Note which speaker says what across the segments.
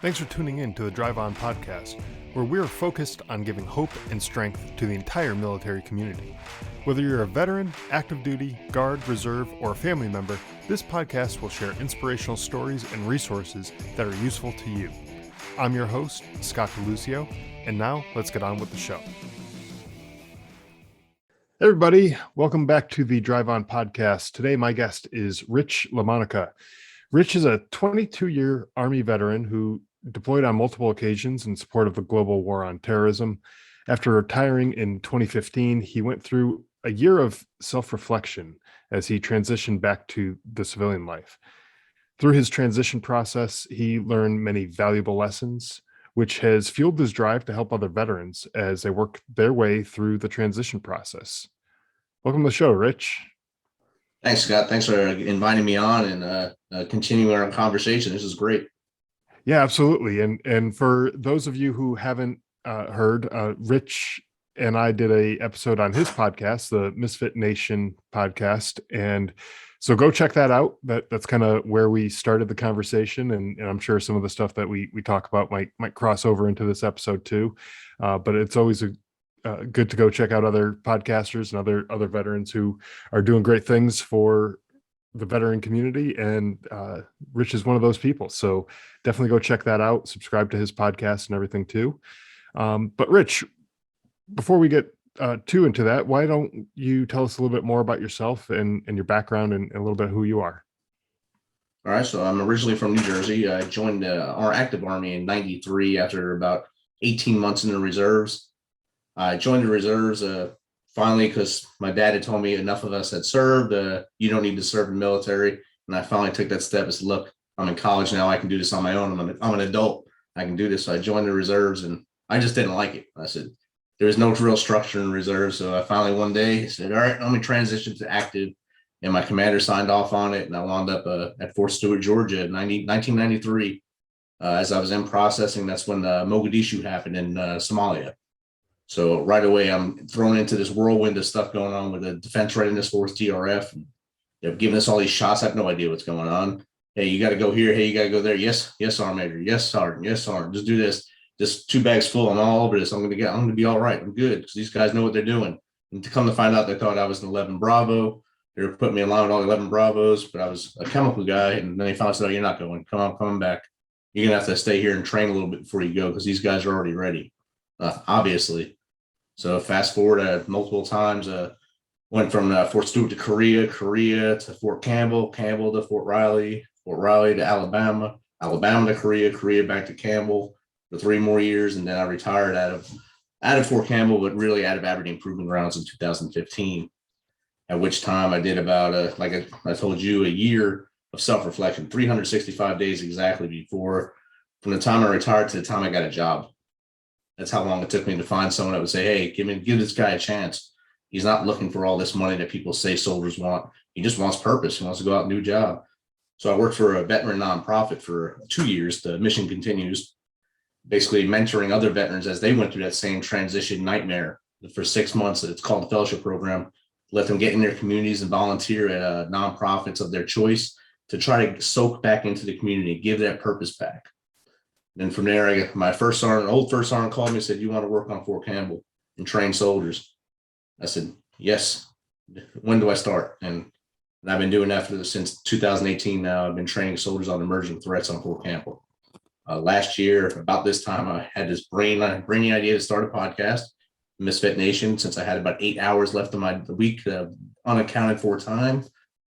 Speaker 1: Thanks for tuning in to the Drive On podcast, where we are focused on giving hope and strength to the entire military community. Whether you're a veteran, active duty, guard, reserve, or a family member, this podcast will share inspirational stories and resources that are useful to you. I'm your host, Scott DeLucio, and now let's get on with the show. Hey everybody, welcome back to the Drive On podcast. Today, my guest is LaMonica. Rich is a 22-year Army veteran who deployed on multiple occasions in support of the global war on terrorism. After retiring in 2015, he went through a year of self-reflection as he transitioned back to the civilian life. Through his transition process, he learned many valuable lessons, which has fueled his drive to help other veterans as they work their way through the transition process. Welcome to the show, Rich.
Speaker 2: Thanks, Scott. Thanks for inviting me on and continuing our conversation. This is great.
Speaker 1: Yeah, absolutely. And for those of you who haven't heard, Rich and I did a episode on his podcast, the MisFitNation podcast. And so go check that out. That's kind of where we started the conversation. And I'm sure some of the stuff that we talk about might cross over into this episode too. But it's always good to go check out other podcasters and other veterans who are doing great things for the veteran community, and Rich is one of those people. So definitely go check that out, subscribe to his podcast and everything too. But Rich, before we get too into that, why don't you tell us a little bit more about yourself and your background and a little bit who you are?
Speaker 2: All right. So I'm originally from New Jersey. I joined our active Army in 93 after about 18 months in the reserves. I joined the reserves finally because my dad had told me enough of us had served. You don't need to serve in the military. And I finally took that step. I said, look, I'm in college now. I can do this on my own. I'm an adult. I can do this. So I joined the reserves and I just didn't like it. I said, there was no real structure in reserves. So I finally one day said, all right, let me transition to active. And my commander signed off on it. And I wound up at Fort Stewart, Georgia in 1993. As I was in processing, that's when Mogadishu happened in Somalia. So right away, I'm thrown into this whirlwind of stuff going on with the Defense Readiness Force, DRF, and they're giving us all these shots. I have no idea what's going on. Hey, you got to go here. Hey, you got to go there. Yes, Sergeant Major. Yes, Sergeant. Yes, Sergeant. Just do this. Just 2 bags full. I'm all over this. I'm going to be all right. I'm good because these guys know what they're doing. And to come to find out, they thought I was an 11 Bravo. They were putting me in line with all 11 Bravos, but I was a chemical guy. And then they found out, oh, you're not going. Come back. You're going to have to stay here and train a little bit before you go because these guys are already ready, obviously. So fast forward multiple times, went from Fort Stewart to Korea to Fort Campbell to Fort Riley to Alabama to Korea back to Campbell for 3 more years. And then I retired out of Fort Campbell, but really out of Aberdeen Proving Grounds in 2015, at which time I did about, like I told you, a year of self-reflection, 365 days exactly from the time I retired to the time I got a job. That's how long it took me to find someone that would say, hey, give this guy a chance. He's not looking for all this money that people say soldiers want. He just wants purpose. He wants to go out and do a job. So I worked for a veteran nonprofit for 2 years. The mission continues, basically mentoring other veterans as they went through that same transition nightmare for 6 months. It's called the fellowship program. Let them get in their communities and volunteer at nonprofits of their choice to try to soak back into the community, give that purpose back. Then from there, I got my old first sergeant called me and said, you want to work on Fort Campbell and train soldiers? I said, yes. When do I start? And I've been doing that since 2018 now. I've been training soldiers on emerging threats on Fort Campbell. Last year, about this time, I had this brainy idea to start a podcast, MisFitNation, since I had about 8 hours left of my week unaccounted for time.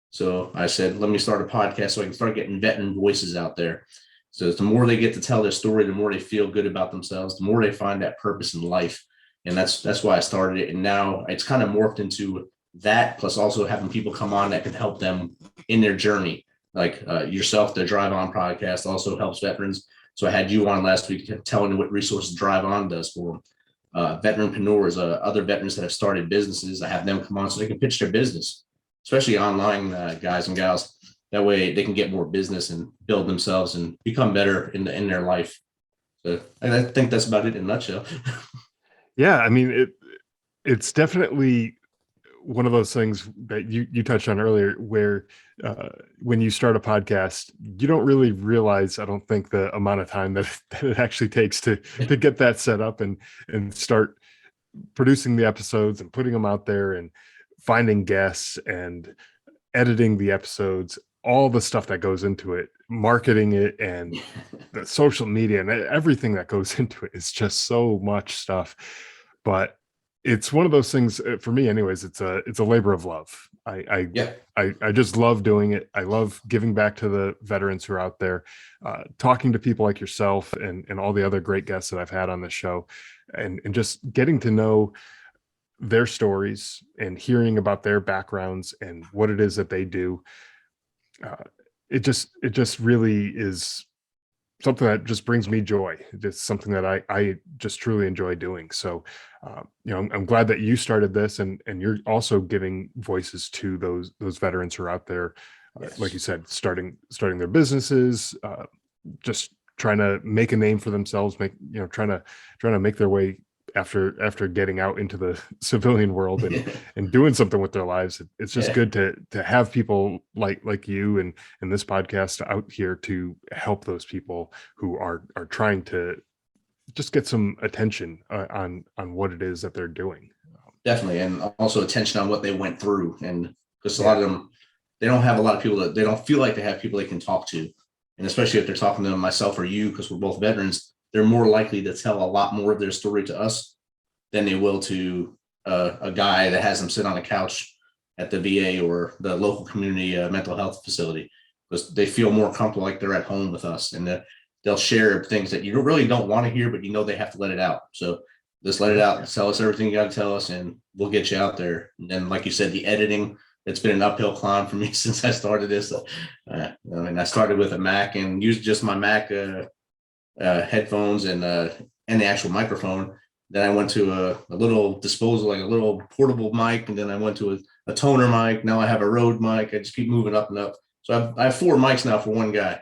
Speaker 2: So I said, let me start a podcast so I can start getting veteran voices out there. So the more they get to tell their story, the more they feel good about themselves, the more they find that purpose in life. And that's why I started it. And now it's kind of morphed into that, plus also having people come on that can help them in their journey. Like yourself, the Drive On podcast also helps veterans. So I had you on last week telling them what resources Drive On does for them. Veteranpreneurs, other veterans that have started businesses, I have them come on so they can pitch their business, especially online guys and gals. That way they can get more business and build themselves and become better in their life. So I think that's about it in a nutshell.
Speaker 1: Yeah, I mean, it's definitely one of those things that you touched on earlier, where when you start a podcast, you don't really realize, I don't think, the amount of time that it actually takes to get that set up and start producing the episodes and putting them out there and finding guests and editing the episodes, all the stuff that goes into it, marketing it, and the social media and everything that goes into it is just so much stuff. But it's one of those things, for me anyways, it's a labor of love.
Speaker 2: Yeah.
Speaker 1: I just love doing it. I love giving back to the veterans who are out there, talking to people like yourself and all the other great guests that I've had on the show, and just getting to know their stories and hearing about their backgrounds and what it is that they do. It just really is something that just brings me joy. It's something that I just truly enjoy doing. So, I'm glad that you started this, and you're also giving voices to those veterans who are out there, like you
Speaker 2: Yes.
Speaker 1: said, starting their businesses, just trying to make a name for themselves, trying to make their way after getting out into the civilian world and doing something with their lives. It's just
Speaker 2: Yeah.
Speaker 1: good to have people like you and this podcast out here to help those people who are trying to just get some attention on what it is that they're doing.
Speaker 2: Definitely. And also attention on what they went through. And because a lot
Speaker 1: Yeah.
Speaker 2: of them, they don't have a lot of people that they don't feel like they have people they can talk to. And especially if they're talking to myself or you, because we're both veterans, they're more likely to tell a lot more of their story to us than they will to a guy that has them sit on a couch at the VA or the local community mental health facility, because they feel more comfortable like they're at home with us, and they'll share things that you really don't want to hear, but you know they have to let it out. So just let it
Speaker 1: Yep.
Speaker 2: out. Tell us everything you got to tell us, and we'll get you out there. And then, like you said, the editing, it's been an uphill climb for me since I started this. I mean, I started with a Mac and used just my Mac headphones and the actual microphone. Then I went to a little disposal, like a little portable mic, and then I went to a toner mic. Now I have a Rode mic. I just keep moving up and up. So I have 4 mics now for one guy.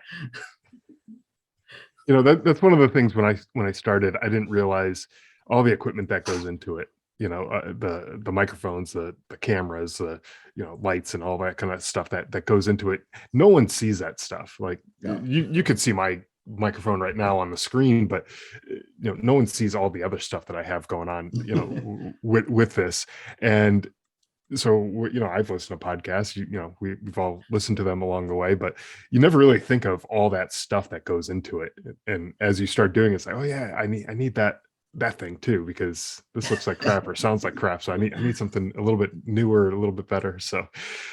Speaker 1: That's one of the things when I started, I didn't realize all the equipment that goes into it. The microphones, the cameras, the lights, and all that kind of stuff that goes into it. No one sees that stuff. Like,
Speaker 2: No.
Speaker 1: you could see my microphone right now on the screen, but no one sees all the other stuff that I have going on, with this. And so, I've listened to podcasts, we've all listened to them along the way, but you never really think of all that stuff that goes into it. And as you start doing it, it's like, oh yeah, I need that thing too, because this looks like crap or sounds like crap. So I need something a little bit newer, a little bit better. So,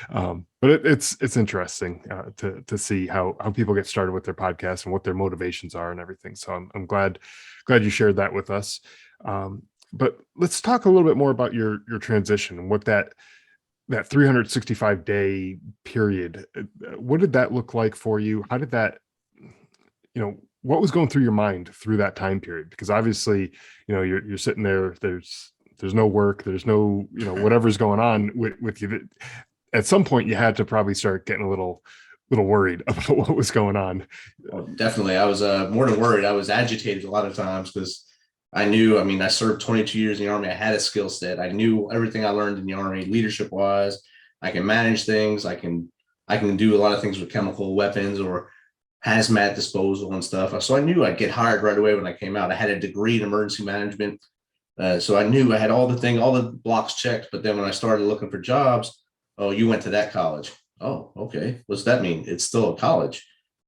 Speaker 1: but it's interesting to see how people get started with their podcast and what their motivations are and everything. So I'm glad you shared that with us. But let's talk a little bit more about your transition and what that 365-day period, what did that look like for you? How did that, what was going through your mind through that time period? Because obviously, you're sitting there, there's no work, there's no, whatever's going on with you. At some point you had to probably start getting a little worried about what was going on.
Speaker 2: Oh, definitely. I was more than worried. I was agitated a lot of times because I knew, I mean, I served 22 years in the Army. I had a skill set. I knew everything I learned in the Army, leadership wise. I can manage things. I can do a lot of things with chemical weapons or hazmat disposal and stuff. So I knew I'd get hired right away when I came out. I had a degree in emergency management. So I knew I had all the blocks checked. But then when I started looking for jobs, oh, you went to that college. Oh, okay. What's that mean? It's still a college.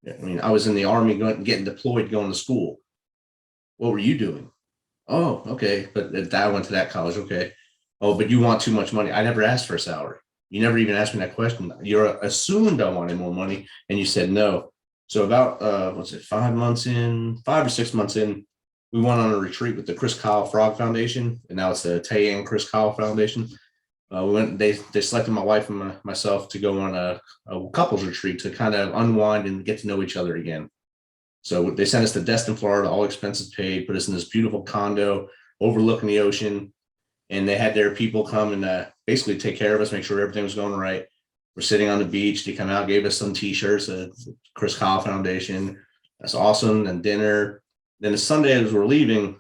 Speaker 2: I mean, I was in the Army getting deployed, going to school. What were you doing? Oh, okay. But I went to that college. Okay. Oh, but you want too much money. I never asked for a salary. You never even asked me that question. You're assumed I wanted more money, and you said no. So about 5 or 6 months in, we went on a retreat with the Chris Kyle Frog Foundation, and now it's the Tay and Chris Kyle Foundation. We went. They selected my wife and myself to go on a couples retreat to kind of unwind and get to know each other again. So they sent us to Destin, Florida, all expenses paid, put us in this beautiful condo overlooking the ocean. And they had their people come and basically take care of us, make sure everything was going right. We're sitting on the beach. They come out, gave us some T-shirts, Chris Kyle Foundation. That's awesome. And dinner. Then the Sunday as we're leaving,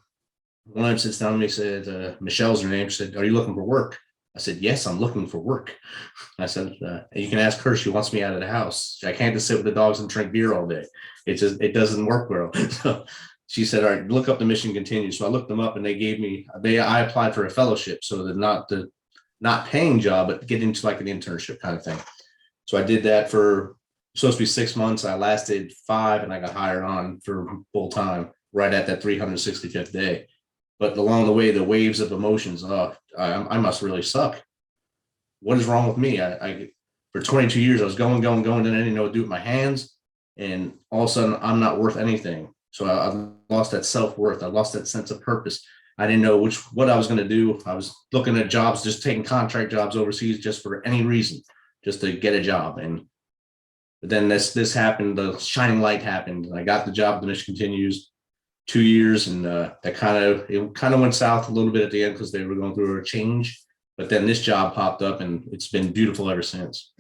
Speaker 2: one of them sits down to me and said, Michelle's her name. She said, "Are you looking for work?" I said, yes, I'm looking for work. I said, you can ask her. She wants me out of the house. I can't just sit with the dogs and drink beer all day. It doesn't work well. So she said, all right, look up the mission continues. So I looked them up and I applied for a fellowship. So the not paying job, but get into like an internship kind of thing. So I did that for supposed to be 6 months. I lasted 5 and I got hired on for full time right at that 365th day. But along the way, the waves of emotions, I must really suck. What is wrong with me? I for 22 years, I was going, and I didn't know what to do with my hands. And all of a sudden, I'm not worth anything. So I lost that self-worth. I lost that sense of purpose. I didn't know what I was going to do. I was looking at jobs, just taking contract jobs overseas just for any reason, just to get a job. But then this happened. The shining light happened. And I got the job. The mission continues 2 years, and it kind of went south a little bit at the end because they were going through a change. But then this job popped up, and it's been beautiful ever since.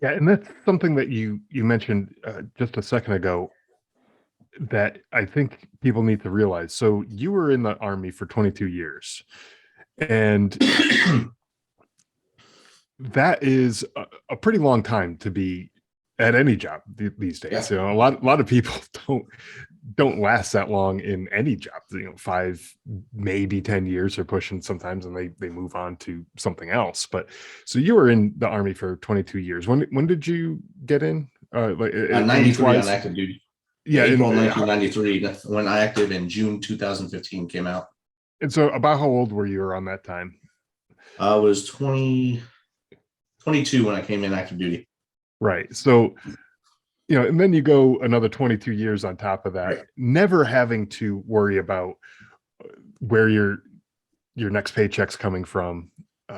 Speaker 1: Yeah, and that's something that you mentioned just a second ago that I think people need to realize. So you were in the Army for 22 years, and that is a pretty long time to be at any job these days.
Speaker 2: Yeah.
Speaker 1: A lot of people don't last that long in any job. 5, maybe 10 years are pushing sometimes, and they move on to something else. But so you were in the Army for 22 years. When did you get in?
Speaker 2: 93 on active duty.
Speaker 1: Yeah,
Speaker 2: April 1993. When I active in June 2015 came out.
Speaker 1: And so, about how old were you around that time?
Speaker 2: I was 22 when I came in active duty.
Speaker 1: Right. So, and then you go another 22 years on top of that, right, never having to worry about where your next paycheck's coming from,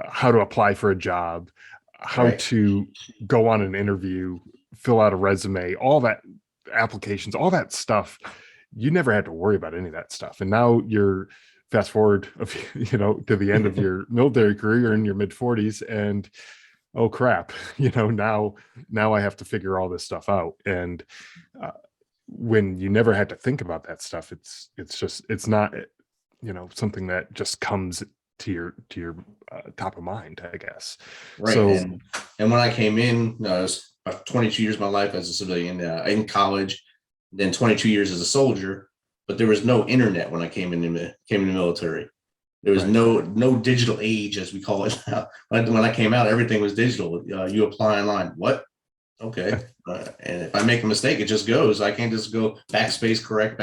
Speaker 1: how to apply for a job, how right, to go on an interview, fill out a resume, all that applications, all that stuff. You never had to worry about any of that stuff. And now you're fast forward, to the end of your military career, you're in your mid 40s, and oh crap, now I have to figure all this stuff out. And when you never had to think about that stuff, it's not, something that just comes to your top of mind, I guess.
Speaker 2: Right. So, and when I came in, I was 22 years of my life as a civilian in college, then 22 years as a soldier, but there was no internet when I came in the military. There was no digital age, as we call it now. When I came out, everything was digital. You apply online. What? Okay. And if I make a mistake, it just goes. I can't just go backspace correct.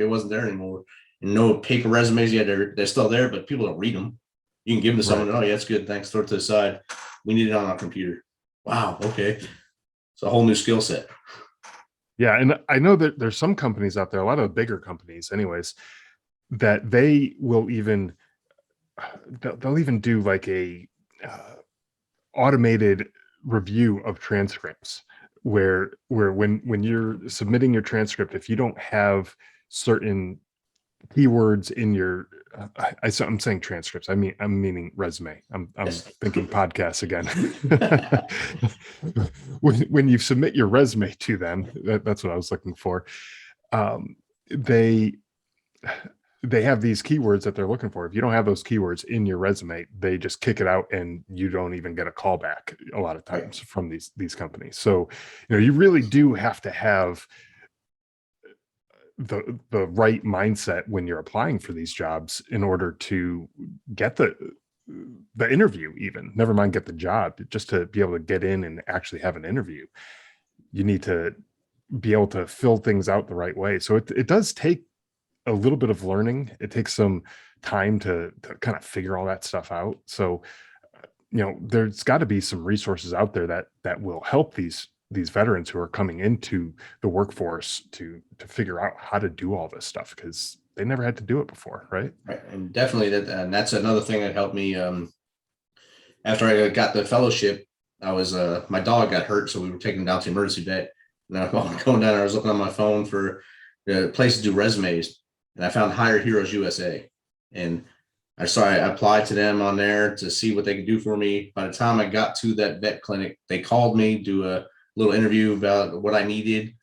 Speaker 2: It wasn't there anymore. And no paper resumes yet. They're still there, but people don't read them. You can give them to someone. Oh, yeah, that's good. Thanks. Throw it to the side. We need it on our computer. Wow. Okay. It's a whole new skill set.
Speaker 1: Yeah. And I know that there's some companies out there, a lot of bigger companies anyways, that they will even, they'll even do like a automated review of transcripts where when you're submitting your transcript, if you don't have certain keywords in your I'm saying transcripts, I'm meaning resume. I'm thinking podcasts again. when you submit your resume to them, that's what I was looking for. They have these keywords that they're looking for. If you don't have those keywords in your resume, they just kick it out, and you don't even get a call back a lot of times from these companies. So, you really do have to have the right mindset when you're applying for these jobs in order to get the interview, even never mind get the job. Just to be able to get in and actually have an interview, you need to be able to fill things out the right way. So it does take a little bit of learning. It takes some time to kind of figure all that stuff out. So, there's got to be some resources out there that will help these veterans who are coming into the workforce to figure out how to do all this stuff, because they never had to do it before. Right.
Speaker 2: And definitely that's another thing that helped me. After I got the fellowship, I was, my dog got hurt. So we were taking him down to the emergency vet, and I was going down, I was looking on my phone for the place to do resumes, and I found Hire Heroes USA, and I applied to them on there to see what they could do for me. By the time I got to that vet clinic, they called me, do a little interview about what I needed.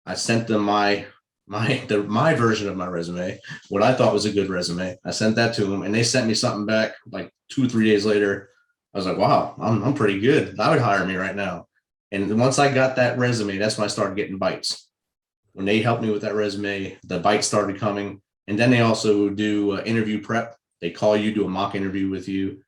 Speaker 2: I sent them my my version of my resume, what I thought was a good resume. I sent that to them, and they sent me something back like 2 or 3 days later. I was like, wow, I'm pretty good. I would hire me right now. And once I got that resume, that's when I started getting bites. When they helped me with that resume, the bites started coming. And then they also do interview prep. They call you, do a mock interview with you.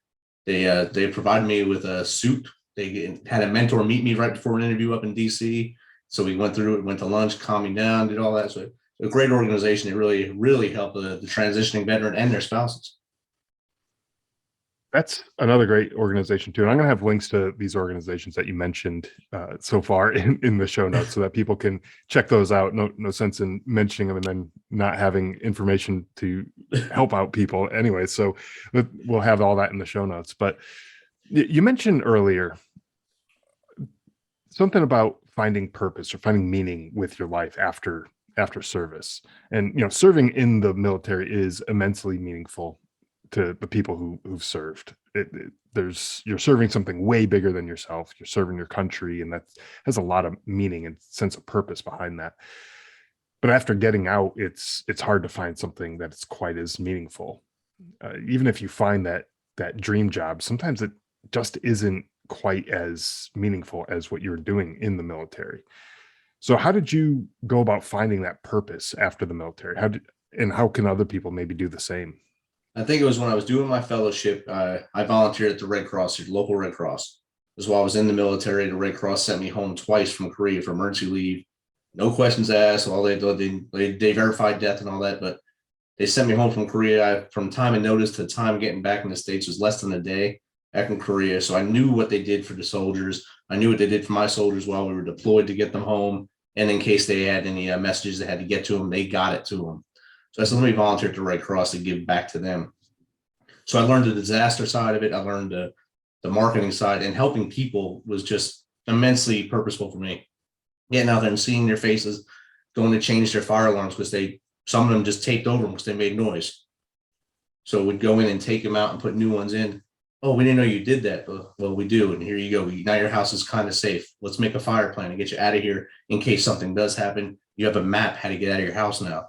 Speaker 2: They provided me with a suit. They had a mentor meet me right before an interview up in DC. So we went through it, went to lunch, calmed me down, did all that. So a great organization. It really, really helped the transitioning veteran and their spouses.
Speaker 1: That's another great organization too. And I'm going to have links to these organizations that you mentioned so far in the show notes so that people can check those out. No sense in mentioning them and then not having information to help out people anyway. So we'll have all that in the show notes. But you mentioned earlier something about finding purpose or finding meaning with your life after service. And serving in the military is immensely meaningful to the people who've served. You're serving something way bigger than yourself. You're serving your country, and that has a lot of meaning and sense of purpose behind that. But after getting out, it's hard to find something that's quite as meaningful. Even if you find that dream job, sometimes it just isn't quite as meaningful as what you're doing in the military. So how did you go about finding that purpose after the military? How can other people maybe do the same?
Speaker 2: I think it was when I was doing my fellowship. I volunteered at the Red Cross, the local Red Cross. This is while I was in the military. The Red Cross sent me home twice from Korea for emergency leave. No questions asked. All they verified death and all that, but they sent me home from Korea. From time and notice to time getting back in the States was less than a day back in Korea. So I knew what they did for the soldiers. I knew what they did for my soldiers while we were deployed to get them home. And in case they had any messages they had to get to them, they got it to them. So I said, let me volunteer at the Red Cross to give back to them. So I learned the disaster side of it. I learned the marketing side, and helping people was just immensely purposeful for me. Getting out there and seeing their faces, going to change their fire alarms because some of them just taped over them because they made noise. So we'd go in and take them out and put new ones in. Oh, we didn't know you did that. Well, we do. And here you go. Now your house is kind of safe. Let's make a fire plan and get you out of here in case something does happen. You have a map how to get out of your house now.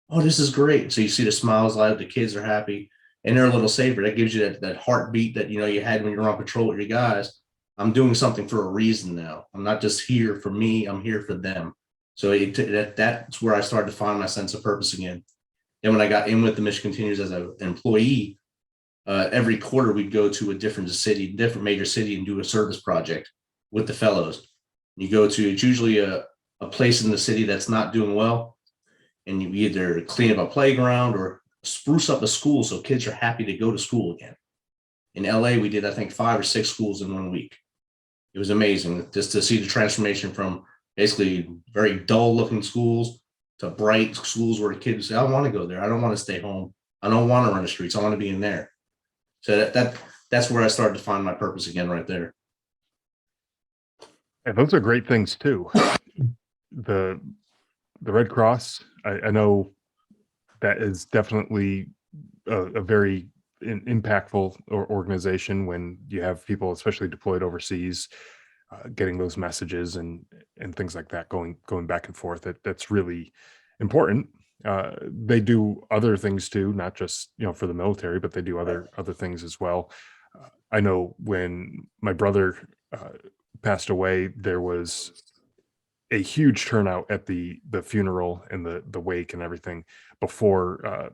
Speaker 2: Oh, this is great. So you see the smiles light up, the kids are happy, and they're a little safer. That gives you that heartbeat that you had when you're on patrol with your guys. I'm doing something for a reason now. I'm not just here for me. I'm here for them. So that's where I started to find my sense of purpose again. Then when I got in with the Mission Continues as an employee, every quarter we'd go to a different major city, and do a service project with the fellows. It's usually a place in the city that's not doing well, and you either clean up a playground or spruce up a school so kids are happy to go to school again. In LA, we did, I think, 5 or 6 schools in 1 week. It was amazing just to see the transformation from basically very dull looking schools to bright schools where the kids say, I want to go there. I don't want to stay home. I don't want to run the streets. I want to be in there. So that's where I started to find my purpose again right there.
Speaker 1: Yeah, those are great things too. The Red Cross, I know that is definitely a very impactful organization when you have people, especially deployed overseas, getting those messages and things like that going back and forth. That's really important. They do other things too, not just for the military, but they do other things as well. I know when my brother passed away, there was a huge turnout at the funeral and the wake and everything before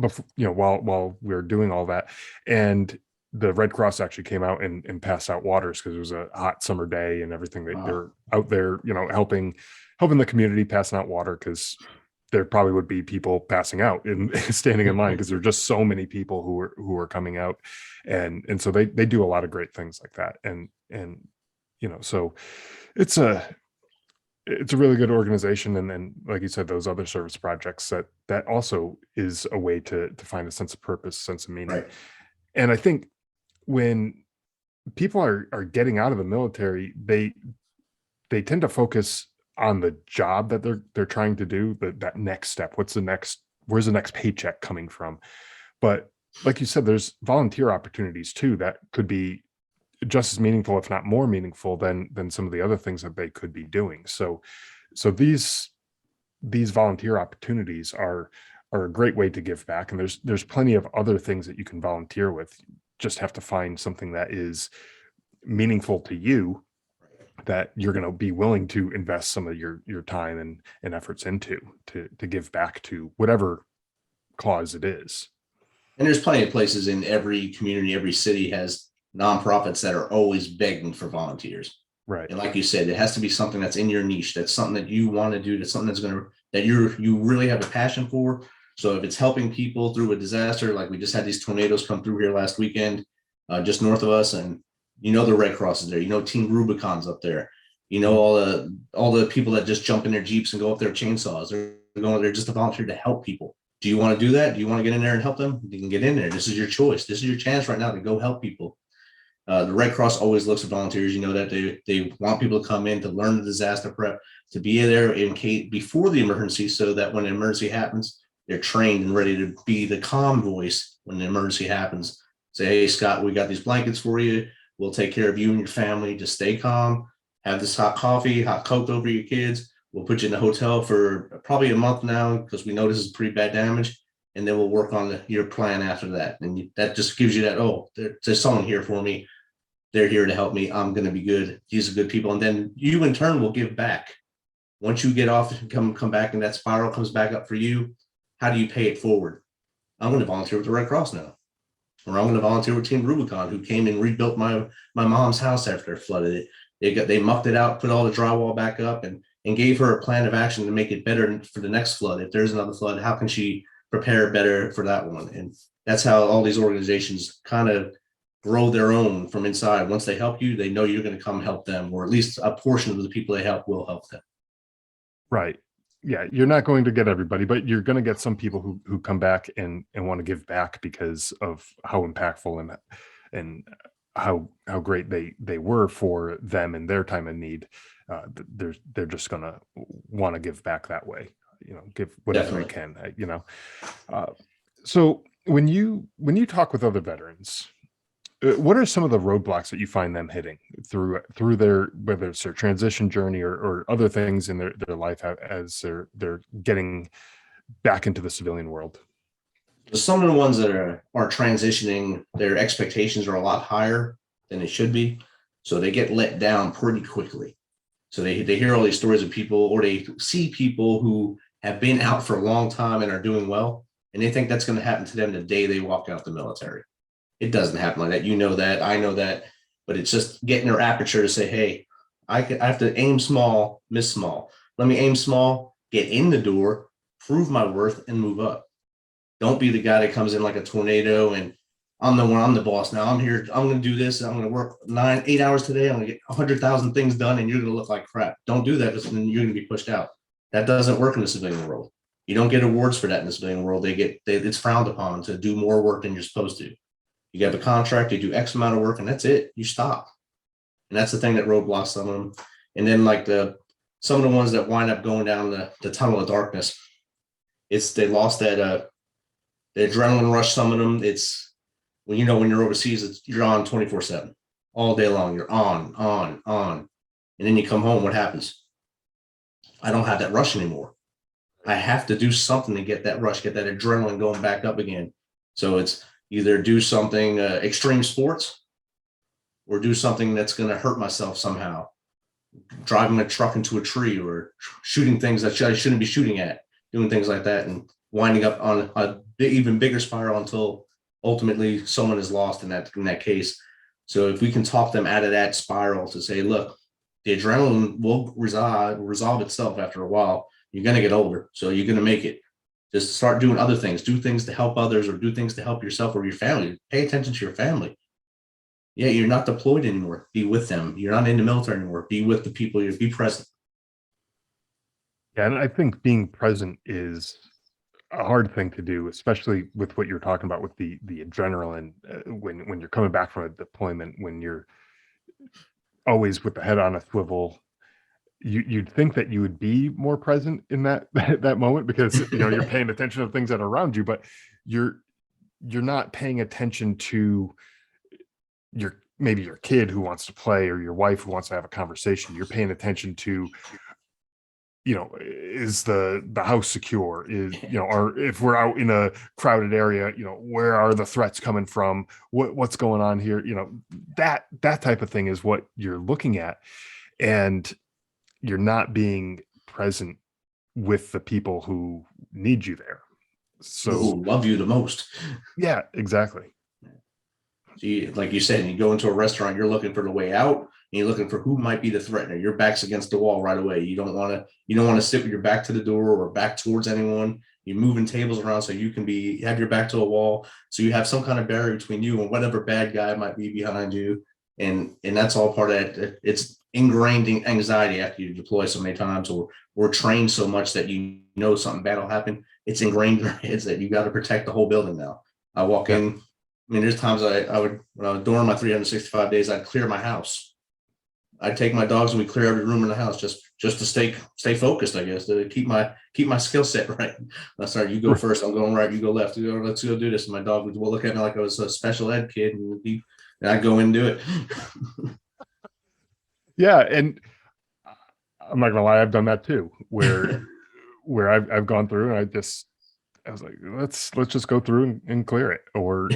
Speaker 1: while we were doing all that. And the Red Cross actually came out and passed out waters because it was a hot summer day and everything. They're out there helping the community, passing out water, because there probably would be people passing out and standing in line because there are just so many people who are coming out. And so they do a lot of great things like that. And so it's a really good organization. And then, like you said, those other service projects, that also is a way to find a sense of purpose, sense of meaning.
Speaker 2: Right.
Speaker 1: And I think when people are getting out of the military, they tend to focus on the job that they're trying to do, that next step. Where's the next paycheck coming from? But like you said, there's volunteer opportunities too that could be just as meaningful, if not more meaningful than some of the other things that they could be doing. So these these volunteer opportunities are a great way to give back. And there's plenty of other things that you can volunteer with. Just have to find something that is meaningful to you, that you're going to be willing to invest some of your time and efforts into, to give back to whatever cause it is.
Speaker 2: And there's plenty of places in every community, every city has nonprofits that are always begging for volunteers.
Speaker 1: Right.
Speaker 2: And like you said, it has to be something that's in your niche. That's something that you want to do. That's something that's that you really have a passion for. So if it's helping people through a disaster, like we just had these tornadoes come through here last weekend, just north of us, and the Red Cross is there. Team Rubicon's up there. All the people that just jump in their Jeeps and go up there with chainsaws. They're going there just to volunteer to help people. Do you want to do that? Do you want to get in there and help them? You can get in there. This is your choice. This is your chance right now to go help people. The Red Cross always looks at volunteers. That they want people to come in to learn the disaster prep, to be there in case before the emergency, so that when an emergency happens, they're trained and ready to be the calm voice when the emergency happens. Say, hey, Scott, we got these blankets for you. We'll take care of you and your family. Just stay calm. Have this hot coffee, hot Coke over your kids. We'll put you in the hotel for probably a month now, because we know this is pretty bad damage. And then we'll work on your plan after that. And that just gives you that, oh, there's someone here for me. They're here to help me. I'm going to be good. These are good people. And then you in turn will give back. Once you get off and come back and that spiral comes back up for you, how do you pay it forward? I'm going to volunteer with the Red Cross now. Or I'm going to volunteer with Team Rubicon, who came and rebuilt my mom's house after it flooded. They mucked it out, put all the drywall back up, and gave her a plan of action to make it better for the next flood. If there's another flood, how can she prepare better for that one? And that's how all these organizations kind of grow their own from inside. Once they help you, they know you're going to come help them, or at least a portion of the people they help will help them.
Speaker 1: Right. Yeah, you're not going to get everybody, but you're going to get some people who come back and want to give back because of how impactful and how great they were for them in their time of need. They're just going to want to give back that way. Give whatever they can. So when you talk with other veterans, what are some of the roadblocks that you find them hitting through their, whether it's their transition journey or other things in their life as they're getting back into the civilian world?
Speaker 2: Some of the ones that are transitioning, their expectations are a lot higher than they should be. So they get let down pretty quickly. So they hear all these stories of people, or they see people who have been out for a long time and are doing well, and they think that's going to happen to them the day they walk out the military. It doesn't happen like that. You know that, I know that, but it's just getting their aperture to say, hey, I have to aim small, miss small. Let me aim small, get in the door, prove my worth, and move up. Don't be the guy that comes in like a tornado and I'm the boss now. I'm here. I'm going to do this. I'm going to work 8 hours today. I'm going to get 100,000 things done, and you're going to look like crap. Don't do that, because then you're going to be pushed out. That doesn't work in the civilian world. You don't get awards for that in the civilian world. It's frowned upon to do more work than you're supposed to. You have a contract, you do X amount of work, and that's it. You stop. And that's the thing that roadblocks some of them. And then like some of the ones that wind up going down the tunnel of darkness, they lost that the adrenaline rush. Some of them, it's when you're overseas, you're on 24/7 all day long. You're on. And then you come home, what happens? I don't have that rush anymore. I have to do something to get that rush, get that adrenaline going back up again. So it's either do something extreme sports, or do something that's going to hurt myself somehow. Driving a truck into a tree, or shooting things that I shouldn't be shooting at, doing things like that, and winding up on a even bigger spiral until ultimately someone is lost in that case. So if we can talk them out of that spiral to say, look, the adrenaline will resolve itself after a while. You're going to get older, so you're going to make it. Just start doing other things, do things to help others, or do things to help yourself or your family. Pay attention to your family. Yeah, you're not deployed anymore. Be with them. You're not in the military anymore. Be with the people. Be present.
Speaker 1: Yeah, and I think being present is a hard thing to do, especially with what you're talking about with the adrenaline when you're coming back from a deployment, when you're always with the head on a swivel. You'd think that you would be more present in that that moment, because you're paying attention to things that are around you, but you're not paying attention to maybe your kid who wants to play, or your wife who wants to have a conversation. You're paying attention to is the house secure? Is, or if we're out in a crowded area, where are the threats coming from? What's going on here? That type of thing is what you're looking at, and you're not being present with the people who need you there. So
Speaker 2: who love you the most.
Speaker 1: yeah, exactly.
Speaker 2: So like you said, you go into a restaurant, you're looking for the way out, and you're looking for who might be the threatener. Your back's against the wall right away. You don't want to sit with your back to the door or back towards anyone. You're moving tables around so you can have your back to a wall, so you have some kind of barrier between you and whatever bad guy might be behind you. And that's all part of it. It's ingrained in anxiety after you deploy so many times, or trained so much that something bad will happen. It's ingrained in your heads that you got to protect the whole building now. I walk in. I mean, there's times I would, when I was during my 365 days, I'd clear my house. I'd take my dogs and we clear every room in the house just to stay focused, I guess, to keep my skill set right. That's right. You go first. I'm going right. You go left. Let's go do this. And my dog would look at me like I was a special ed kid, and I'd go in and do it.
Speaker 1: Yeah, and I'm not gonna lie, I've done that too, where I've gone through and I was like, let's just go through and clear it, or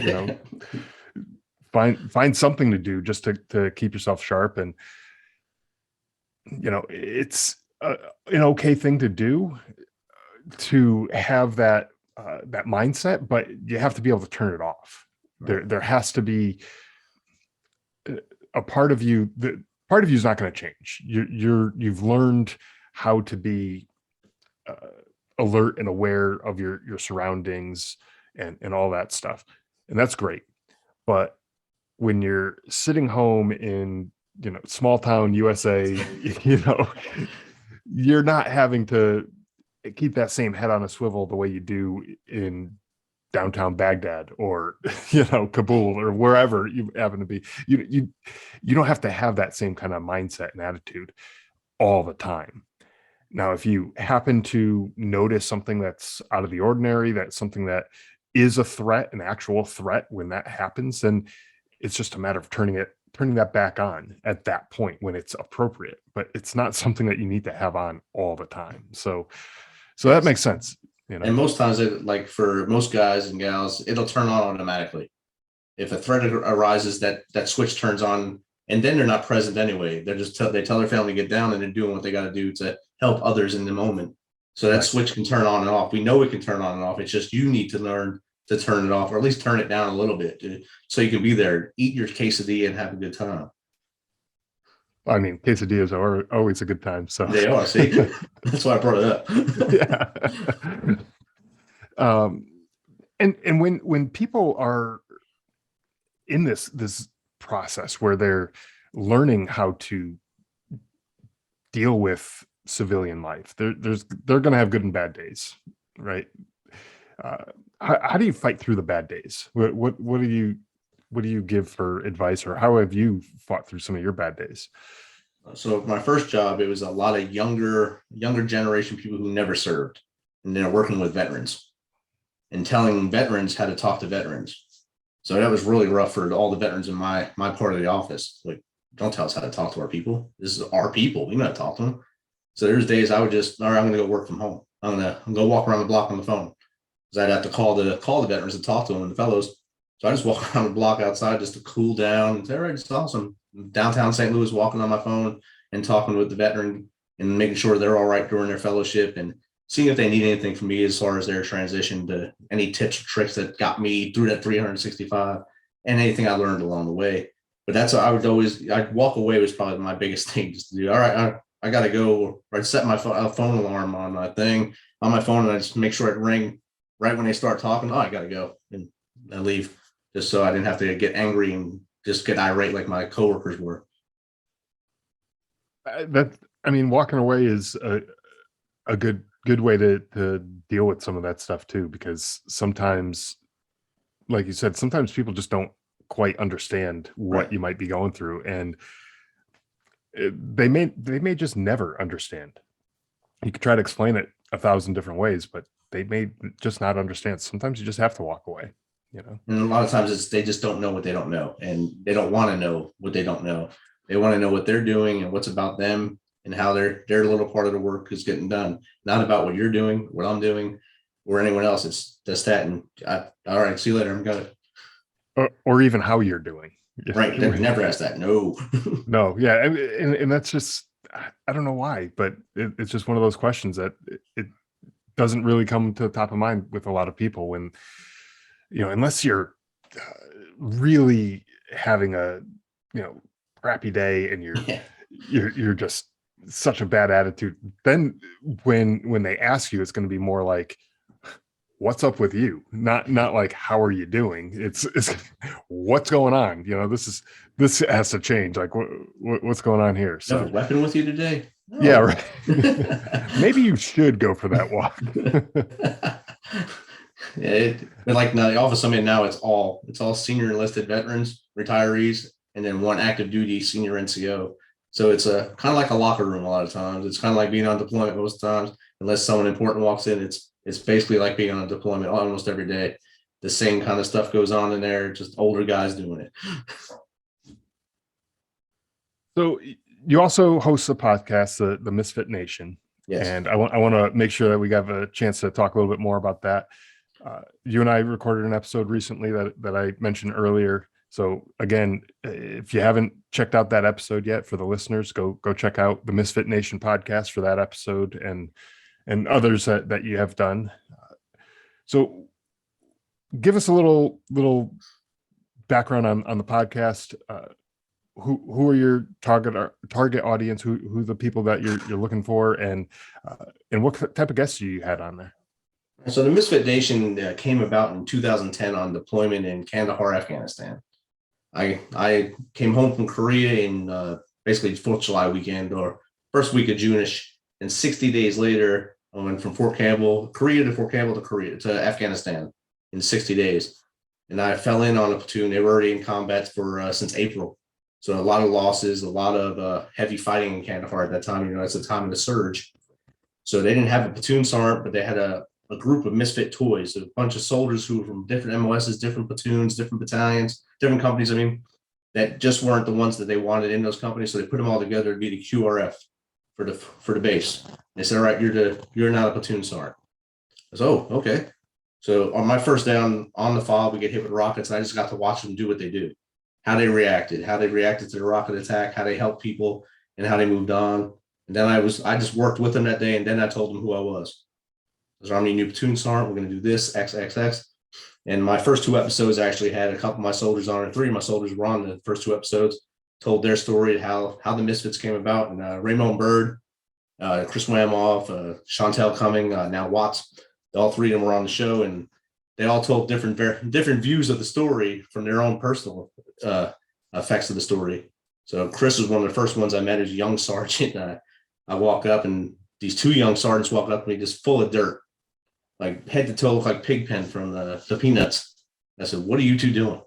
Speaker 1: find something to do just to keep yourself sharp. And it's an okay thing to do, to have that mindset, but you have to be able to turn it off. Right. There has to be a part of you. The part of you is not going to change. You've learned how to be alert and aware of your surroundings and all that stuff, and that's great. But when you're sitting home in small town USA, you're not having to keep that same head on a swivel the way you do in downtown Baghdad or Kabul or wherever you happen to be. You don't have to have that same kind of mindset and attitude all the time. Now, if you happen to notice something that's out of the ordinary, that's something that is a threat, an actual threat, when that happens, then it's just a matter of turning that back on at that point when it's appropriate. But it's not something that you need to have on all the time. So that makes sense.
Speaker 2: And most times, like for most guys and gals, it'll turn on automatically. If a threat arises, that switch turns on, and then they're not present anyway. They're just they tell their family to get down, and they're doing what they got to do to help others in the moment. So that switch can turn on and off. We know it can turn on and off. It's just you need to learn to turn it off, or at least turn it down a little bit, so you can be there, eat your quesadilla, and have a good time.
Speaker 1: I mean, quesadillas are always a good time. So
Speaker 2: they are. See, that's why I brought it
Speaker 1: up. Yeah. And when people are in this process where they're learning how to deal with civilian life, they're going to have good and bad days, right? How do you fight through the bad days? What do you give for advice, or how have you fought through some of your bad days?
Speaker 2: So my first job, it was a lot of younger generation people who never served, and they're working with veterans and telling veterans how to talk to veterans. So that was really rough for all the veterans in my part of the office. Like, don't tell us how to talk to our people. This is our people. We know how to talk to them. So there's days I would just, all right, I'm going to go work from home. I'm going to go walk around the block on the phone, because I'd have to call the veterans and talk to them and the fellows. So I just walk around the block outside just to cool down. It's all right, it's awesome. Downtown St. Louis, walking on my phone and talking with the veteran and making sure they're all right during their fellowship, and seeing if they need anything from me as far as their transition, to any tips or tricks that got me through that 365, and anything I learned along the way. But that's what I'd walk away was probably my biggest thing, just to do. All right, I got to go. I'd set my phone alarm on my thing on my phone, and I just make sure it ring right when they start talking. Oh, I got to go, and I leave, just so I didn't have to get angry and just get irate like my coworkers were.
Speaker 1: Walking away is a good way to deal with some of that stuff too, because sometimes, like you said, sometimes people just don't quite understand what you might be going through, and they may just never understand. You could try to explain it 1,000 different ways, but they may just not understand. Sometimes you just have to walk away, And
Speaker 2: a lot of times they just don't know what they don't know, and they don't want to know what they don't know. They want to know what they're doing and what's about them. and how their little part of the work is getting done. Not about what you're doing, what I'm doing, or anyone else. It's just that. And all right, see you later. I'm going.
Speaker 1: Or even how you're doing.
Speaker 2: Right. They never ask that. No.
Speaker 1: No, yeah, and that's just, I don't know why, but it's just one of those questions that it doesn't really come to the top of mind with a lot of people when, unless you're really having a crappy day and
Speaker 2: Yeah.
Speaker 1: you're just such a bad attitude, then when they ask you, it's going to be more like, what's up with you, not like how are you doing. It's what's going on. This has to change. Like what's going on here?
Speaker 2: You have
Speaker 1: So
Speaker 2: a weapon with you today? No.
Speaker 1: yeah, right. Maybe you should go for that walk.
Speaker 2: But like now, all of a sudden now it's all senior enlisted veterans, retirees, and then one active duty senior NCO. So it's a kind of like a locker room a lot of times. It's kind of like being on deployment most times, unless someone important walks in. It's basically like being on deployment almost every day. The same kind of stuff goes on in there, just older guys doing it.
Speaker 1: So you also host a podcast, the MisFitNation.
Speaker 2: Yes.
Speaker 1: And I want to make sure that we have a chance to talk a little bit more about that. You and I recorded an episode recently that I mentioned earlier. So again, if you haven't checked out that episode yet, for the listeners, go check out the MisFitNation podcast for that episode and others that you have done. So give us a little background on the podcast. Who are your target audience? Who the people that you're looking for, and what type of guests you had on there?
Speaker 2: So the MisFitNation came about in 2010 on deployment in Kandahar, Afghanistan. I came home from Korea in basically 4th of July weekend or first week of June-ish, and 60 days later I went from Fort Campbell, Korea to Fort Campbell to Afghanistan in 60 days. And I fell in on a platoon. They were already in combat since April. So a lot of losses, a lot of heavy fighting in Kandahar at that time. It's the time of the surge. So they didn't have a platoon sergeant, but they had a group of misfit toys, a bunch of soldiers who were from different MOSs, different platoons, different battalions, different companies. That just weren't the ones that they wanted in those companies. So they put them all together to be the QRF for the base. They said, all right, you're not a platoon sergeant. I said, oh, okay. So on my first day on the FOB, we get hit with rockets, and I just got to watch them do what they do. How they reacted to the rocket attack, how they helped people, and how they moved on. And then I just worked with them that day, and then I told them who I was. I was Army new platoon sergeant. We're going to do this, XXX. And my first 2 episodes, I actually had a couple of my soldiers on, and 3 of my soldiers were on the first 2 episodes, told their story, how the Misfits came about. And Raymond Bird, Chris Wamoff, Chantel Cumming, now Watts, all 3 of them were on the show, and they all told different views of the story from their own personal effects of the story. So Chris was one of the first ones I met as a young sergeant. I walk up, and these 2 young sergeants walk up to me just full of dirt, like head to toe, look like Pigpen from the Peanuts. I said, what are you 2 doing?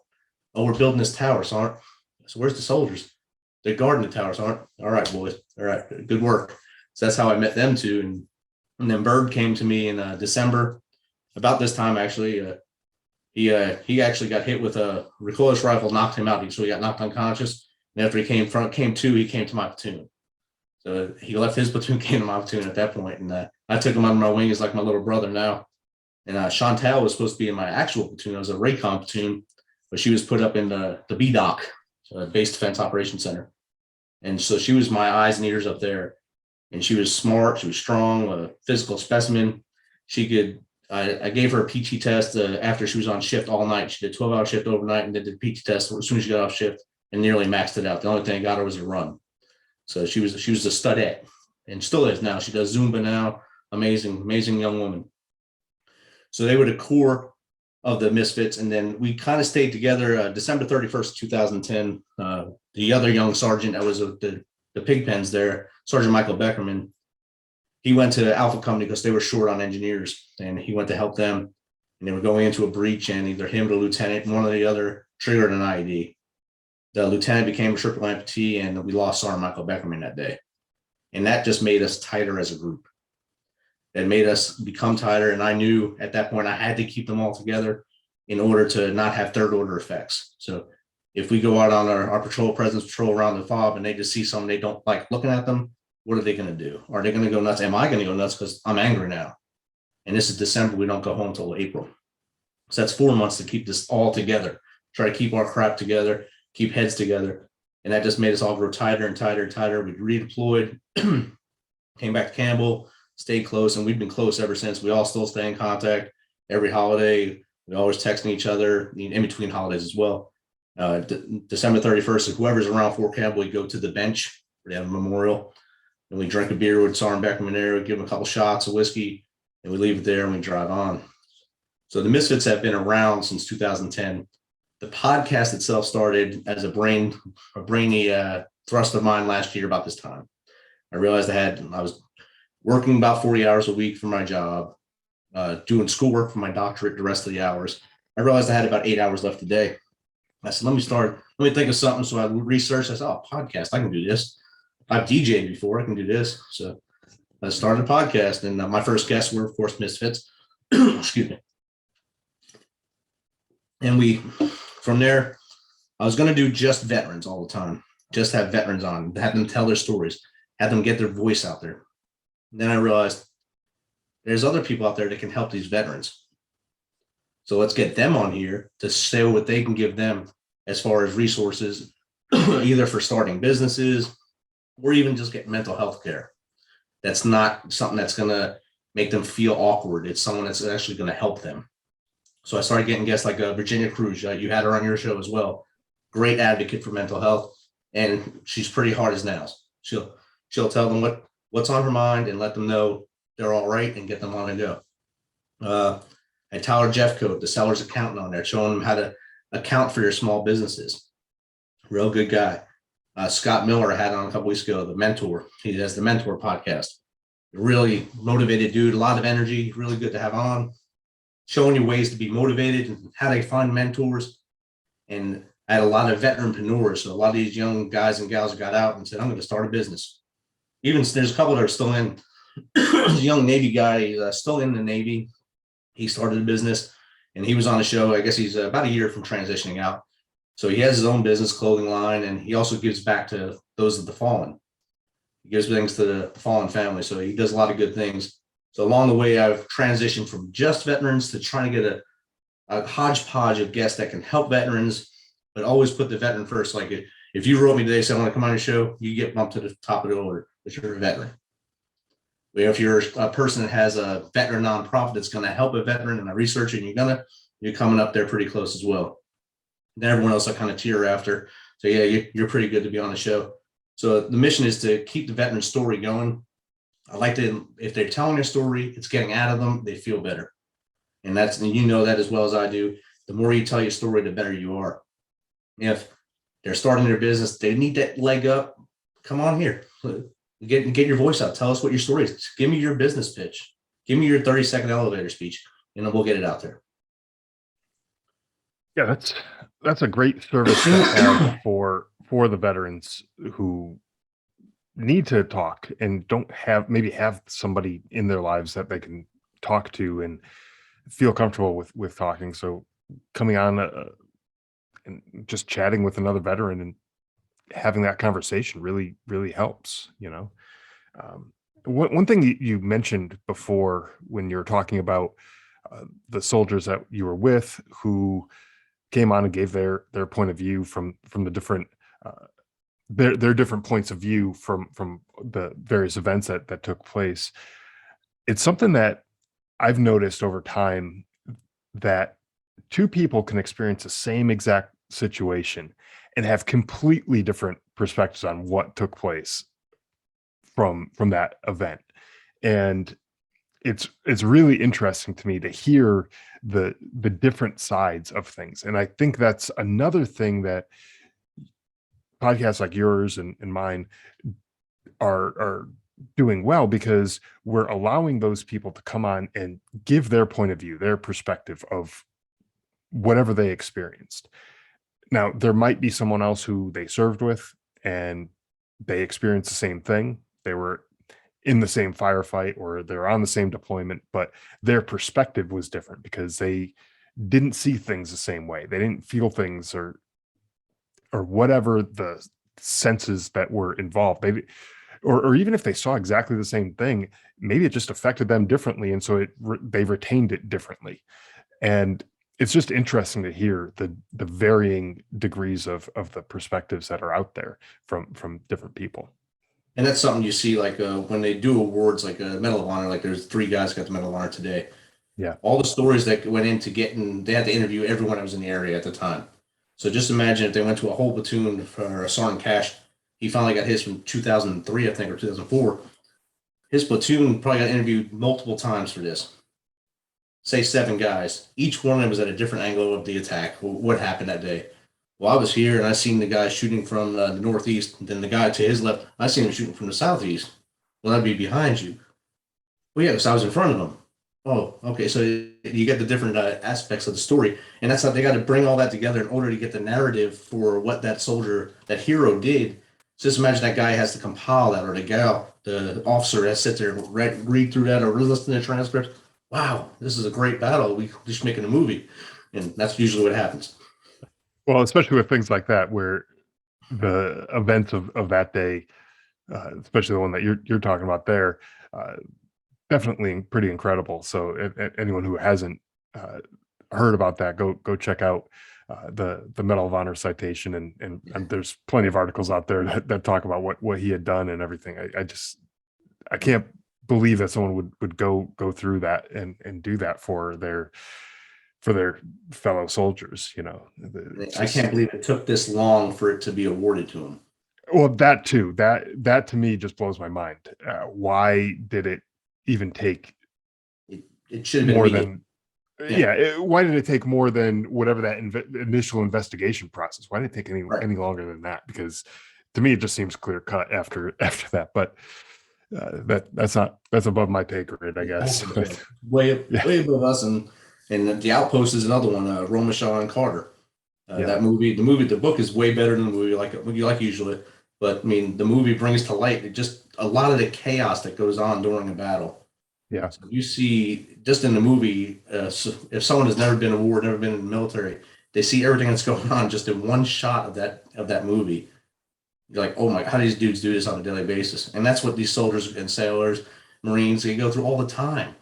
Speaker 2: Oh, we're building this tower, Sergeant. I said, where's the soldiers? They're guarding the tower, Sergeant. All right, boys. All right, good work. So that's how I met them 2. And then Bird came to me in December, about this time actually. He actually got hit with a recoilless rifle, knocked him out. So he got knocked unconscious. And after he came to my platoon. So he left his platoon, came to my platoon at that point, and I took him under my wing as like my little brother now. And Chantel was supposed to be in my actual platoon. I was a Raycom platoon, but she was put up in the BDOC, so Base Defense Operations Center. And so she was my eyes and ears up there. And she was smart, she was strong, a physical specimen. I gave her a PT test after she was on shift all night. She did 12-hour shift overnight and then did a PT test as soon as she got off shift and nearly maxed it out. The only thing I got her was a run. So she was a studette and still is now. She does Zumba now. Amazing young woman. So they were the core of the Misfits. And then we kind of stayed together December 31st, 2010. The other young sergeant that was the Pigpens there, Sergeant Michael Beckerman, he went to Alpha Company because they were short on engineers, and he went to help them. And they were going into a breach, and either him or the lieutenant, one or the other, triggered an IED. The lieutenant became a triple amputee, and we lost Sergeant Michael Beckerman that day. And that just made us tighter as a group. That made us become tighter. And I knew at that point I had to keep them all together in order to not have third order effects. So if we go out on our patrol presence patrol around the FOB and they just see someone they don't like looking at them, what are they going to do? Are they going to go nuts? Am I going to go nuts because I'm angry now? And this is December. We don't go home till April. So that's 4 months to keep this all together, try to keep our crap together, keep heads together. And that just made us all grow tighter and tighter and tighter. We redeployed, came back to Campbell, stayed close, and we've been close ever since. We all still stay in contact every holiday. We always texting each other in between holidays as well. December 31st, if whoever's around Fort Campbell, we go to the bench where they have a memorial, and we drink a beer with Sarnbeck and Monero, give them a couple shots of whiskey, and we leave it there and we drive on. So the Misfits have been around since 2010. The podcast itself started as a brainy thrust of mine last year about this time. I realized I was working about 40 hours a week for my job, doing schoolwork for my doctorate the rest of the hours. I realized I had about 8 hours left a day. I said, let me think of something. So I researched, I said, oh, podcast, I can do this. I've DJed before, I can do this. So I started a podcast, and my first guests were, of course, Misfits. Excuse me. And from there, I was going to do just veterans all the time, just have veterans on, have them tell their stories, have them get their voice out there. And then I realized there's other people out there that can help these veterans. So let's get them on here to say what they can give them as far as resources, either for starting businesses or even just get mental health care. That's not something that's going to make them feel awkward. It's someone that's actually going to help them. So I started getting guests like Virginia Cruz. You had her on your show as well. Great advocate for mental health, and she's pretty hard as nails. She'll tell them what's on her mind and let them know they're all right and get them on and go. And Tyler Jeffcoat, the seller's accountant, on there, showing them how to account for your small businesses. Real good guy. Scott Miller, I had on a couple weeks ago, the mentor. He has the Mentor podcast. Really motivated dude, a lot of energy, really good to have on, showing you ways to be motivated and how to find mentors. And I had a lot of veteranpreneurs. So a lot of these young guys and gals got out and said, I'm going to start a business. Even there's a couple that are still in. There's a young Navy guy, he's still in the Navy. He started a business and he was on the show. I guess he's about a year from transitioning out. So he has his own business clothing line, and he also gives back to those of the fallen. He gives things to the fallen family. So he does a lot of good things. So along the way, I've transitioned from just veterans to trying to get a hodgepodge of guests that can help veterans, but always put the veteran first. Like if you wrote me today, saying I want to come on your show, you get bumped to the top of the order, but you're a veteran. If you're a person that has a veteran nonprofit that's going to help a veteran and I research it, and you're coming up there pretty close as well. Then everyone else I kind of tier after. So yeah, you're pretty good to be on the show. So the mission is to keep the veteran story going. I like to, if they're telling their story, it's getting out of them, they feel better. And you know that as well as I do. The more you tell your story, the better you are. If they're starting their business, they need that leg up. Come on here. Get your voice out. Tell us what your story is. Give me your business pitch. Give me your 30-second elevator speech, and then we'll get it out there.
Speaker 1: Yeah, that's a great service to have for the veterans who need to talk and don't have somebody in their lives that they can talk to and feel comfortable with talking. So coming on and just chatting with another veteran and having that conversation really, really helps, One thing you mentioned before when you were talking about the soldiers that you were with who came on and gave their point of view from the different their different points of view from the various events that took place. It's something that I've noticed over time, that two people can experience the same exact situation and have completely different perspectives on what took place from that event. And it's really interesting to me to hear the different sides of things. And I think that's another thing that podcasts like yours and mine are doing well, because we're allowing those people to come on and give their point of view, their perspective of whatever they experienced. Now, there might be someone else who they served with and they experienced the same thing. They were in the same firefight or they're on the same deployment, but their perspective was different because they didn't see things the same way. They didn't feel things or whatever the senses that were involved. or even if they saw exactly the same thing, maybe it just affected them differently, and so they retained it differently. And it's just interesting to hear the varying degrees of the perspectives that are out there from different people.
Speaker 2: And that's something you see like when they do awards, like a Medal of Honor. Like there's 3 guys got the Medal of Honor today.
Speaker 1: Yeah.
Speaker 2: All the stories that went into getting, they had to interview everyone that was in the area at the time. So just imagine if they went to a whole platoon for a Sergeant Cash. He finally got his from 2003, I think, or 2004. His platoon probably got interviewed multiple times for this. Say 7 guys. Each one of them was at a different angle of the attack. What happened that day? Well, I was here and I seen the guy shooting from the northeast. And then the guy to his left, I seen him shooting from the southeast. Well, that'd be behind you. Well, yeah, because I was in front of him. Oh, okay. So you get the different aspects of the story, and that's how they got to bring all that together in order to get the narrative for what that soldier, that hero did. So just imagine that guy has to compile that, or the gal, the officer has to sit there and read through that, or listen to the transcript. Wow, this is a great battle. We just making a movie, and that's usually what happens.
Speaker 1: Well, especially with things like that, where the events of that day, especially the one that you're talking about there, definitely pretty incredible. So anyone who hasn't heard about that, go check out the Medal of Honor citation, and there's plenty of articles out there that talk about what he had done and everything. I can't believe that someone would go through that and do that for their fellow soldiers.
Speaker 2: I can't believe it took this long for it to be awarded to him.
Speaker 1: Well, that too, that to me just blows my mind. Why did it even take
Speaker 2: It should have been
Speaker 1: more
Speaker 2: immediate.
Speaker 1: than why did it take more than whatever that initial investigation process? Why did it take
Speaker 2: Right.
Speaker 1: any longer than that? Because to me, it just seems clear cut after that. But that's above my pay grade, I guess.
Speaker 2: way
Speaker 1: Yeah.
Speaker 2: way above us. And the Outpost is another one. Roma Shaw and Carter.
Speaker 1: Yeah.
Speaker 2: That movie, the book is way better than the movie, like usually. But I mean, the movie brings to light just a lot of the chaos that goes on during a battle.
Speaker 1: Yeah.
Speaker 2: So you see, just in the movie, so if someone has never been in war, never been in the military, they see everything that's going on just in one shot of that movie. You're like, oh my, how do these dudes do this on a daily basis? And that's what these soldiers and sailors, Marines, they go through all the time.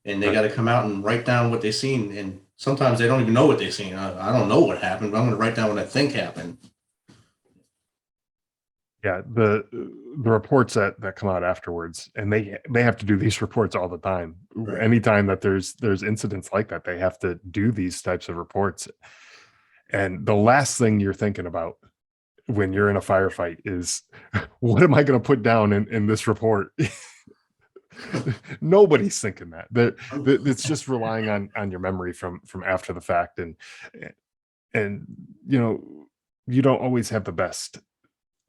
Speaker 2: And they got to come out and write down what they've seen. And sometimes they don't even know what they've seen. I don't know what happened, but I'm going to write down what I think happened.
Speaker 1: Yeah, the reports that come out afterwards, and they have to do these reports all the time.
Speaker 2: Right.
Speaker 1: Anytime that there's incidents like that, they have to do these types of reports. And the last thing you're thinking about when you're in a firefight is, what am I going to put down in this report? Nobody's thinking that. It's just relying on your memory from after the fact, and you don't always have the best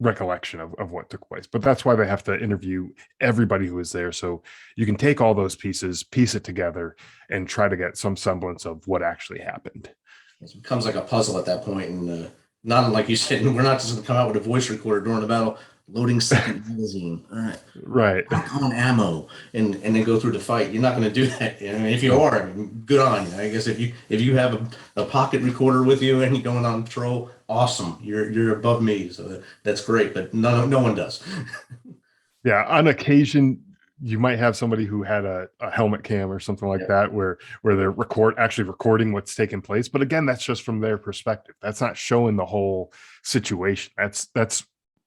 Speaker 1: recollection of what took place. But that's why they have to interview everybody who was there, so you can take all those pieces, piece it together, and try to get some semblance of what actually happened.
Speaker 2: It becomes like a puzzle at that point, and not like you said, we're not just going to come out with a voice recorder during the battle. Loading second magazine. All right.
Speaker 1: Right.
Speaker 2: On ammo and then go through the fight. You're not going to do that. I mean, if you are, I mean, good on you. I guess if you have a pocket recorder with you and you're going on patrol, awesome. You're above me, so that's great. But no one does.
Speaker 1: Yeah, on occasion you might have somebody who had a helmet cam or something like that, where they're actually recording what's taking place. But again, that's just from their perspective. That's not showing the whole situation. That's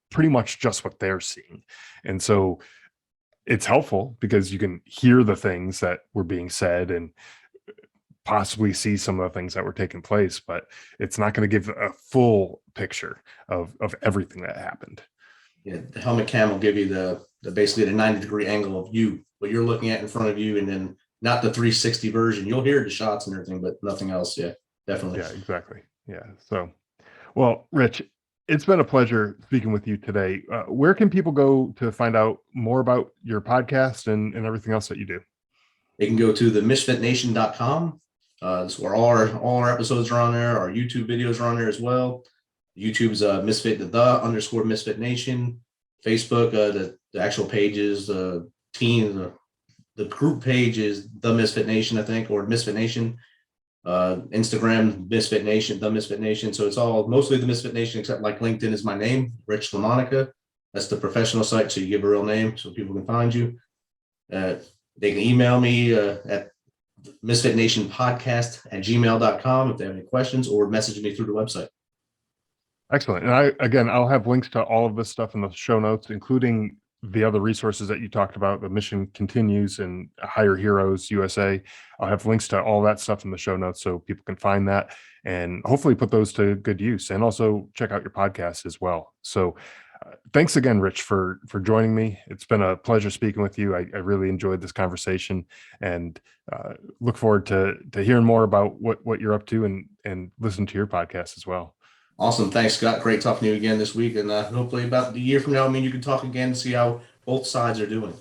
Speaker 1: pretty much just what they're seeing. And so it's helpful because you can hear the things that were being said and possibly see some of the things that were taking place, but it's not going to give a full picture of everything that happened.
Speaker 2: Yeah, the helmet cam will give you the basically the 90-degree angle of you, what you're looking at in front of you, and then not the 360 version. You'll hear the shots and everything, but nothing else. Yeah, definitely.
Speaker 1: Yeah, exactly. Yeah. So, well, Rich, it's been a pleasure speaking with you today. Where can people go to find out more about your podcast and everything else that you do?
Speaker 2: They can go to the MisFitNation.com. That's where all our episodes are on there. Our YouTube videos are on there as well. YouTube's Misfit _ Misfit Nation. Facebook, the actual pages, the group page is the Misfit Nation, I think, or Misfit Nation. Instagram, Misfit Nation, the Misfit Nation. So it's all mostly the Misfit Nation, except like LinkedIn is my name, Rich LaMonica. That's the professional site. So you give a real name so people can find you. They can email me at MisFitNationPodcast@gmail.com if they have any questions, or message me through the website.
Speaker 1: Excellent. And I'll have links to all of this stuff in the show notes, including the other resources that you talked about, the Mission Continues and Hire Heroes USA. I'll have links to all that stuff in the show notes so people can find that and hopefully put those to good use, and also check out your podcast as well. So thanks again, Rich, for joining me. It's been a pleasure speaking with you. I really enjoyed this conversation, and look forward to hearing more about what you're up to and listen to your podcast as well.
Speaker 2: Awesome. Thanks, Scott. Great talking to you again this week. And hopefully about a year from now, you can talk again to see how both sides are doing.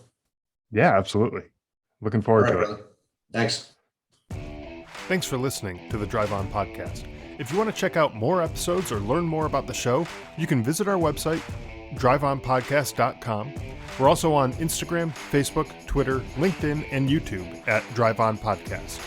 Speaker 1: Yeah, absolutely. Looking forward to it.
Speaker 2: Brother. Thanks.
Speaker 1: Thanks for listening to the Drive On Podcast. If you want to check out more episodes or learn more about the show, you can visit our website, driveonpodcast.com. We're also on Instagram, Facebook, Twitter, LinkedIn, and YouTube at Drive On Podcast.